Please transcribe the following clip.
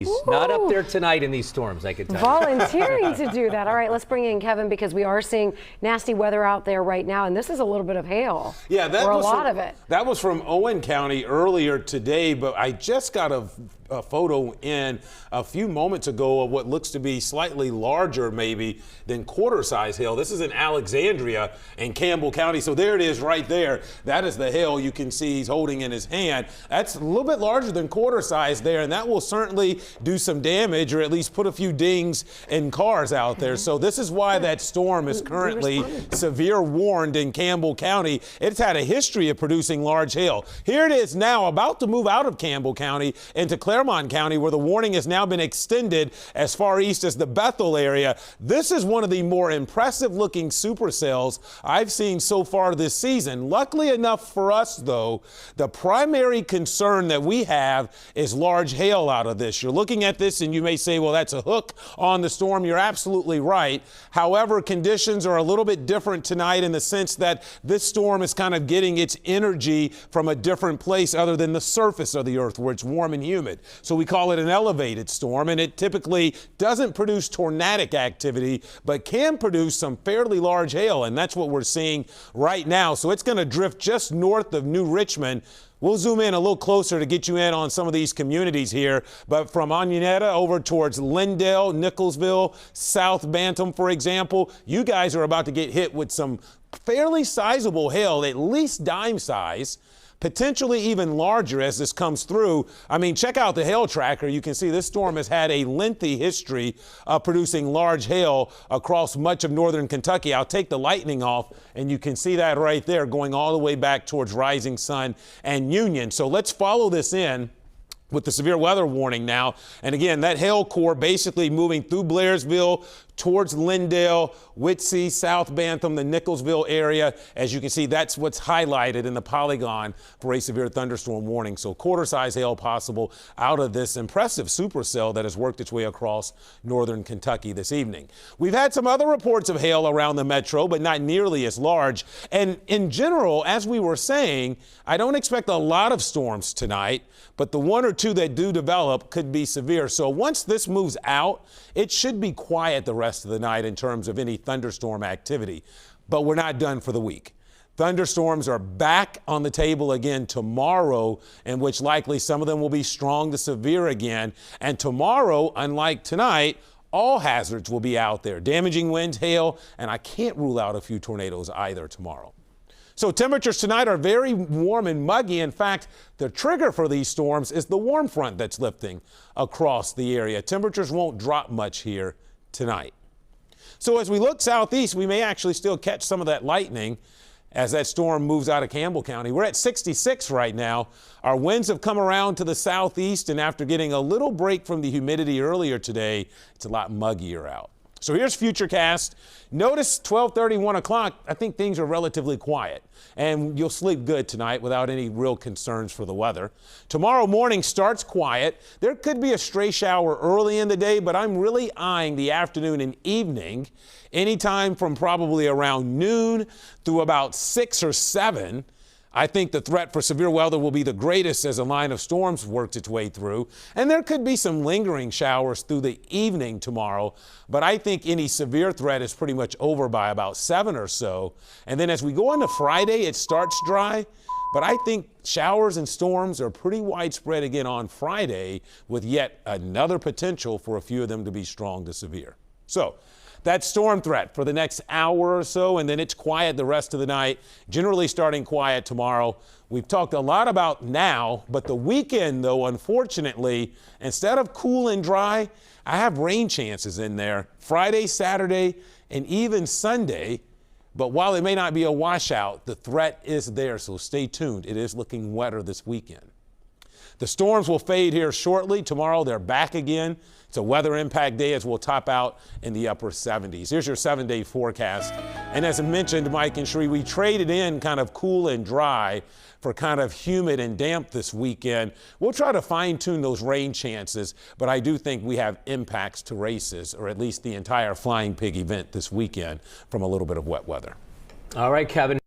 He's not up there tonight in these storms, I could tell Volunteering to do that. All right, let's bring in Kevin because we are seeing nasty weather out there right now, and this is a little bit of hail. Yeah, that or was a lot of it. That was from Owen County earlier today, but I just got a photo in a few moments ago of what looks to be slightly larger maybe than quarter-size hail. This is in Alexandria in Campbell County. So there it is right there. That is the hail you can see he's holding in his hand. That's a little bit larger than quarter-size there, and that will certainly do some damage or at least put a few dings in cars out there. So this is why that storm is currently severe warned in Campbell County. It's had a history of producing large hail. Here it is now, about to move out of Campbell County into Claremont County, where the warning has now been extended as far east as the Bethel area. This is one of the more impressive looking supercells I've seen so far this season. Luckily enough for us, though, the primary concern that we have is large hail out of this. You're looking at this and you may say, well, that's a hook on the storm. You're absolutely right. However, conditions are a little bit different tonight in the sense that this storm is kind of getting its energy from a different place other than the surface of the earth where it's warm and humid. So we call it an elevated storm, and it typically doesn't produce tornadic activity, but can produce some fairly large hail, and that's what we're seeing right now. So it's going to drift just north of New Richmond. We'll zoom in a little closer to get you in on some of these communities here, but from Oneonta over towards Lindale, Nicholsville, South Bantam, for example, you guys are about to get hit with some fairly sizable hail, at least dime size, potentially even larger as this comes through. I mean, check out the hail tracker. You can see this storm has had a lengthy history of producing large hail across much of northern Kentucky. I'll take the lightning off, and you can see that right there going all the way back towards Rising Sun and Union. So let's follow this in with the severe weather warning now. And again, that hail core basically moving through Blairsville towards Lindale, Whitsey, South Bantam, the Nicholsville area. As you can see, that's what's highlighted in the polygon for a severe thunderstorm warning. So quarter-size hail possible out of this impressive supercell that has worked its way across northern Kentucky this evening. We've had some other reports of hail around the metro, but not nearly as large. And in general, as we were saying, I don't expect a lot of storms tonight, but the one or two that do develop could be severe. So once this moves out, it should be quiet the rest of the night in terms of any thunderstorm activity. But we're not done for the week. Thunderstorms are back on the table again tomorrow, in which likely some of them will be strong to severe again. And tomorrow, unlike tonight, all hazards will be out there. Damaging winds, hail, and I can't rule out a few tornadoes either tomorrow. So temperatures tonight are very warm and muggy. In fact, the trigger for these storms is the warm front that's lifting across the area. Temperatures won't drop much here tonight. So as we look southeast, we may actually still catch some of that lightning as that storm moves out of Campbell County. We're at 66 right now. Our winds have come around to the southeast, and after getting a little break from the humidity earlier today, it's a lot muggier out. So here's Futurecast. Notice 12:30, 1 o'clock, I think things are relatively quiet, and you'll sleep good tonight without any real concerns for the weather. Tomorrow morning starts quiet. There could be a stray shower early in the day, but I'm really eyeing the afternoon and evening, anytime from probably around noon through about 6 or 7. I think the threat for severe weather will be the greatest as a line of storms works its way through. And there could be some lingering showers through the evening tomorrow, but I think any severe threat is pretty much over by about 7 or so. And then as we go into Friday, it starts dry, but I think showers and storms are pretty widespread again on Friday, with yet another potential for a few of them to be strong to severe. So that storm threat for the next hour or so, and then it's quiet the rest of the night, generally starting quiet tomorrow. We've talked a lot about now, but the weekend, though, unfortunately, instead of cool and dry, I have rain chances in there Friday, Saturday, and even Sunday. But while it may not be a washout, the threat is there, so stay tuned. It is looking wetter this weekend. The storms will fade here shortly. Tomorrow, they're back again. It's a weather impact day as we'll top out in the upper 70s. Here's your 7-day forecast. And as I mentioned, Mike and Sheree, we traded in kind of cool and dry for kind of humid and damp this weekend. We'll try to fine-tune those rain chances, but I do think we have impacts to races, or at least the entire Flying Pig event this weekend, from a little bit of wet weather. All right, Kevin.